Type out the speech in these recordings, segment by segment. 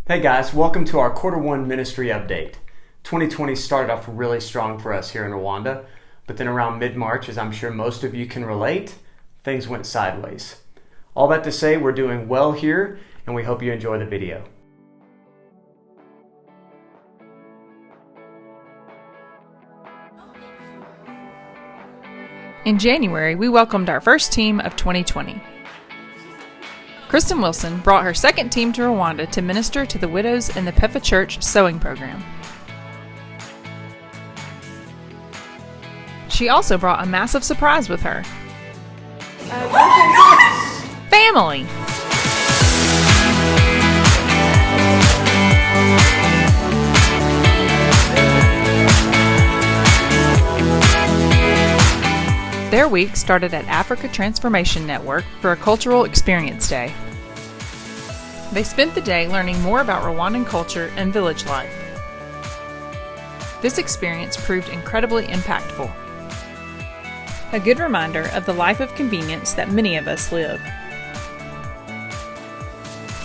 Hey guys, welcome to our Q1 ministry update. 2020 started off really strong for us here in Rwanda, but then around mid-March, as I'm sure most of you can relate, things went sideways. All that to say, we're doing well here, and we hope you enjoy the video. In January, we welcomed our first team of 2020. Kristen Wilson brought her second team to Rwanda to minister to the widows in the PEFA Church sewing program. She also brought a massive surprise with her. Family! Their week started at Africa Transformation Network for a cultural experience day. They spent the day learning more about Rwandan culture and village life. This experience proved incredibly impactful. A good reminder of the life of convenience that many of us live.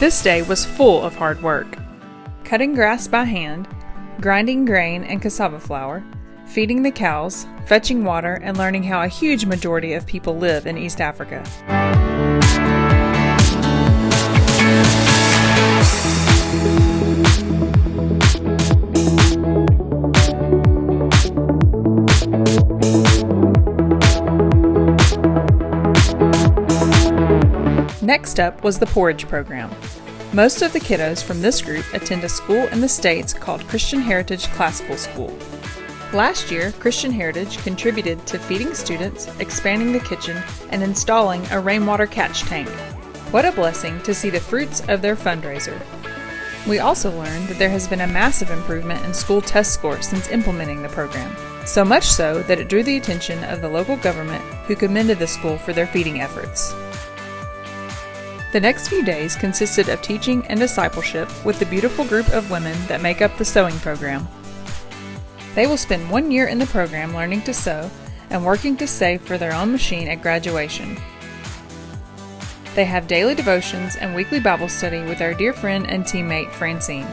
This day was full of hard work. Cutting grass by hand, grinding grain and cassava flour, feeding the cows, fetching water, and learning how a huge majority of people live in East Africa. Next up was the porridge program. Most of the kiddos from this group attend a school in the States called Christian Heritage Classical School. Last year, Christian Heritage contributed to feeding students, expanding the kitchen, and installing a rainwater catch tank. What a blessing to see the fruits of their fundraiser. We also learned that there has been a massive improvement in school test scores since implementing the program, so much so that it drew the attention of the local government, who commended the school for their feeding efforts. The next few days consisted of teaching and discipleship with the beautiful group of women that make up the sewing program. They will spend 1 year in the program learning to sew and working to save for their own machine at graduation. They have daily devotions and weekly Bible study with our dear friend and teammate Francine.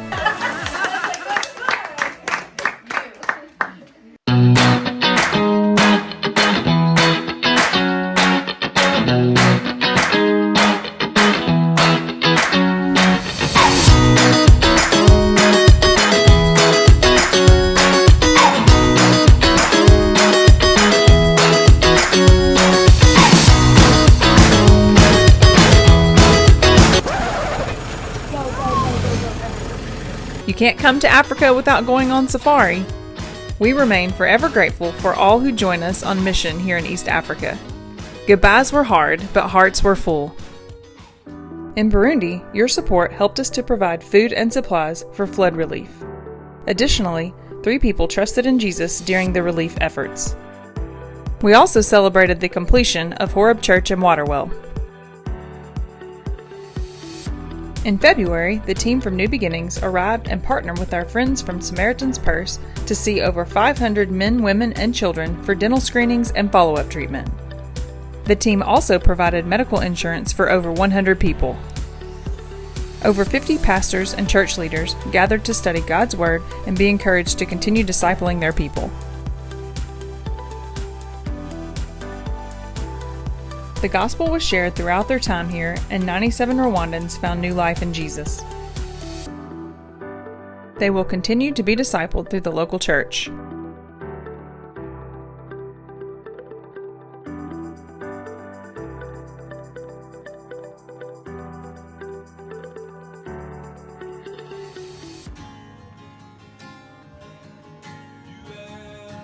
You can't come to Africa without going on safari. We remain forever grateful for all who join us on mission here in East Africa. Goodbyes were hard, but hearts were full. In Burundi, your support helped us to provide food and supplies for flood relief. Additionally, 3 people trusted in Jesus during the relief efforts. We also celebrated the completion of Horeb Church and Waterwell. In February, the team from New Beginnings arrived and partnered with our friends from Samaritan's Purse to see over 500 men, women, and children for dental screenings and follow-up treatment. The team also provided medical insurance for over 100 people. Over 50 pastors and church leaders gathered to study God's Word and be encouraged to continue discipling their people. The gospel was shared throughout their time here, and 97 Rwandans found new life in Jesus. They will continue to be discipled through the local church.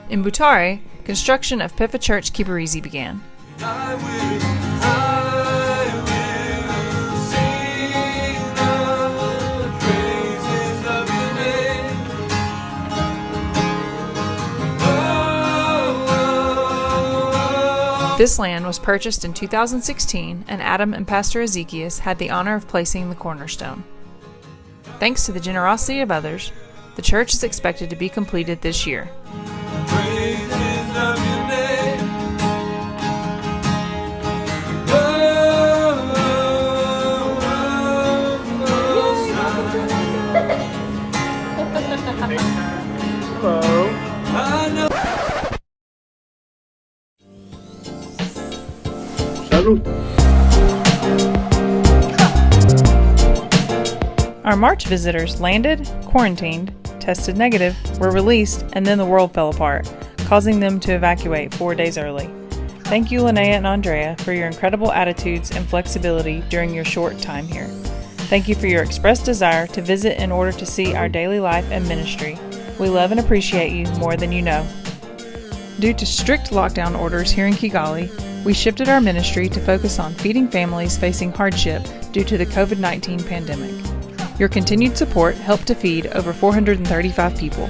In Butare, construction of PEFA Church Kibirizi began. I will sing the praises of your name. This land was purchased in 2016, and Adam and Pastor Ezekias had the honor of placing the cornerstone. Thanks to the generosity of others, the church is expected to be completed this year. Praises of your name. Hello. I know. Salud. Our March visitors landed, quarantined, tested negative, were released, and then the world fell apart, causing them to evacuate 4 days early. Thank you, Linnea and Andrea, for your incredible attitudes and flexibility during your short time here. Thank you for your expressed desire to visit in order to see our daily life and ministry. We love and appreciate you more than you know. Due to strict lockdown orders here in Kigali, we shifted our ministry to focus on feeding families facing hardship due to the COVID-19 pandemic. Your continued support helped to feed over 435 people.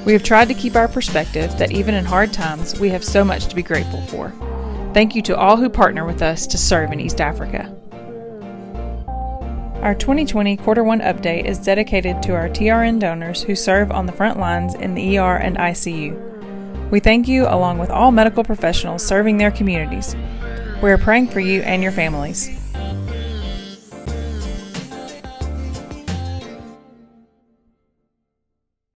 We have tried to keep our perspective that even in hard times, we have so much to be grateful for. Thank you to all who partner with us to serve in East Africa. Our 2020 Quarter 1 update is dedicated to our TRN donors who serve on the front lines in the ER and ICU. We thank you along with all medical professionals serving their communities. We are praying for you and your families.